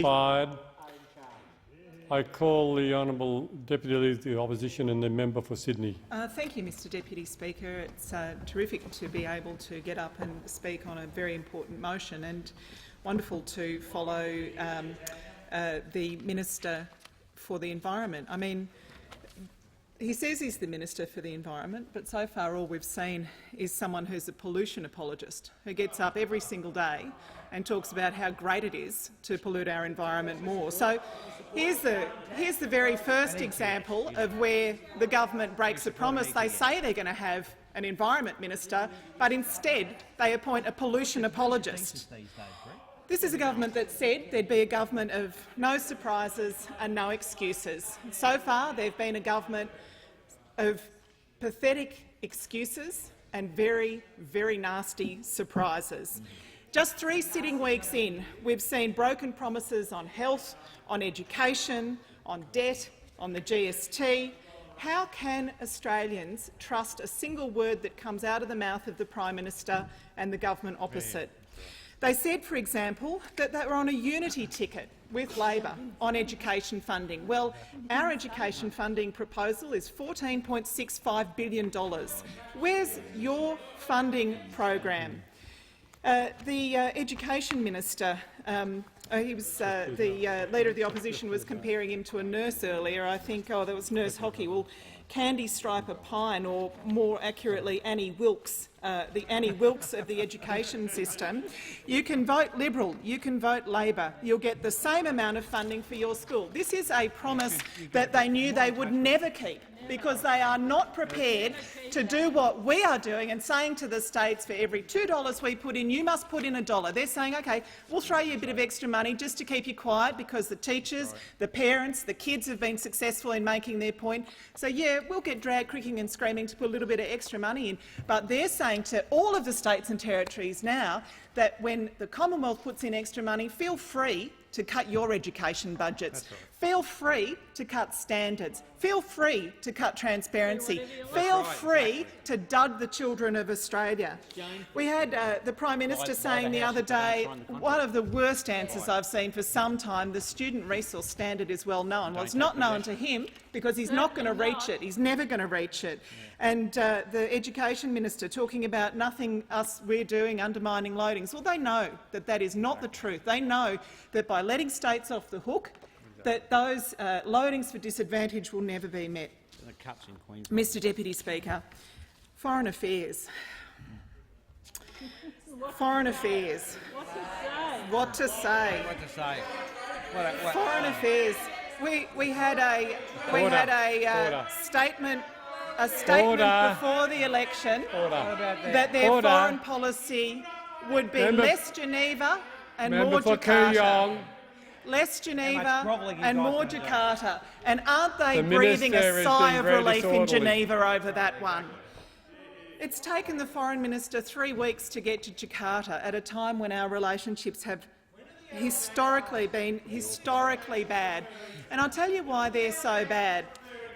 Fired. I call the Honourable Deputy Leader of the Opposition and the member for Sydney. Thank you, Mr Deputy Speaker. It's terrific to be able to get up and speak on a very important motion, and wonderful to follow the Minister for the Environment. I mean, he says he's the Minister for the Environment, but so far all we've seen is someone who's a pollution apologist, who gets up every single day and talks about how great it is to pollute our environment more. So here's the very first example of where the government breaks a promise. They say they're going to have an Environment Minister, but instead they appoint a pollution apologist. This is a government that said there'd be a government of no surprises and no excuses. So far they've been a government of pathetic excuses and very, very nasty surprises. Just 3 sitting weeks in, we've seen broken promises on health, on education, on debt, on the GST. How can Australians trust a single word that comes out of the mouth of the Prime Minister and the government opposite? They said, for example, that they were on a unity ticket with Labor on education funding. Well, our education funding proposal is $14.65 billion. Where's your funding program? The Education Minister, the Leader of the Opposition was comparing him to a nurse earlier. I think, that was Nurse Hockey. Well, Candy Striper Pine, or more accurately Annie Wilkes, the Annie Wilkes of the education system. You can vote Liberal, you can vote Labor. You'll get the same amount of funding for your school. This is a promise that they knew they would never keep, because they are not prepared to do what we are doing and saying to the states, for every $2 we put in, you must put in $1. They're saying, OK, we'll throw you a bit of extra money just to keep you quiet because the teachers, the parents, the kids have been successful in making their point. So, yeah, we'll get dragged kicking and screaming to put a little bit of extra money in. But they're saying to all of the states and territories now that when the Commonwealth puts in extra money, feel free to cut your education budgets. Feel free to cut standards. Feel free to cut transparency. Feel free to dud the children of Australia. We had the Prime Minister saying the other day, one of the worst answers I've seen for some time, the student resource standard is well known. Well, it's not known to him because he's not going to reach it. He's never going to reach it. And the Education Minister talking about nothing we're doing undermining loadings. Well, they know that that is not the truth. They know that by letting states off the hook, that those loadings for disadvantage will never be met. Mr Deputy Speaker, Foreign Affairs. Foreign Affairs. What to say? Foreign Affairs. We had a statement before the election that their foreign policy would be less Geneva and more Jakarta. Less Geneva and more Jakarta. And aren't they breathing a sigh of relief in Geneva over that one? It's taken the Foreign Minister 3 weeks to get to Jakarta at a time when our relationships have historically been bad. And I'll tell you why they're so bad.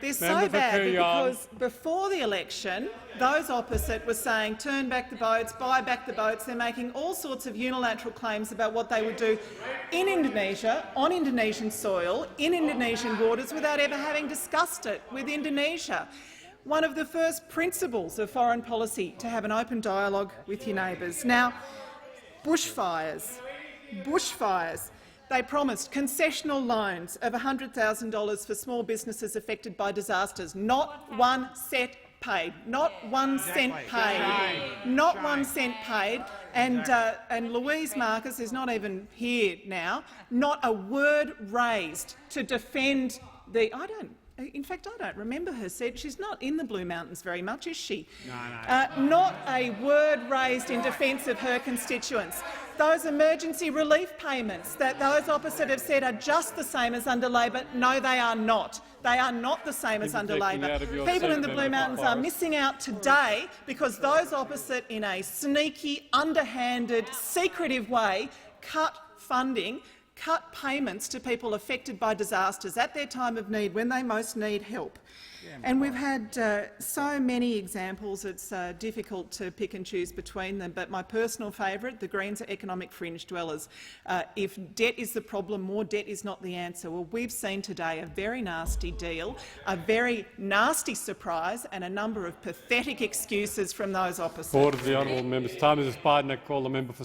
They're so bad because before the election, those opposite were saying turn back the boats, buy back the boats. They're making all sorts of unilateral claims about what they would do in Indonesia, on Indonesian soil, in Indonesian waters, without ever having discussed it with Indonesia. One of the first principles of foreign policy, to have an open dialogue with your neighbours. Now, bushfires. They promised concessional loans of $100,000 for small businesses affected by disasters. Not 1 cent paid. Not 1 cent paid. Not 1 cent paid. And Louise Marcus is not even here now. Not a word raised to defend the. In fact, I don't remember her said. She's not in the Blue Mountains very much, is she? No. Not a word raised in defence of her constituents. Those emergency relief payments that those opposite have said are just the same as under Labor, no, they are not. They are not the same as under Labor. People in the Blue Mountains are missing out today because those opposite, in a sneaky, underhanded, secretive way, cut funding cut payments to people affected by disasters at their time of need, when they most need help. And we've had so many examples, it's difficult to pick and choose between them, but my personal favourite, the Greens are economic fringe dwellers. If debt is the problem, more debt is not the answer. Well, we've seen today a very nasty deal, a very nasty surprise and a number of pathetic excuses from those opposite. Order the honourable member's time has expired and I call the member for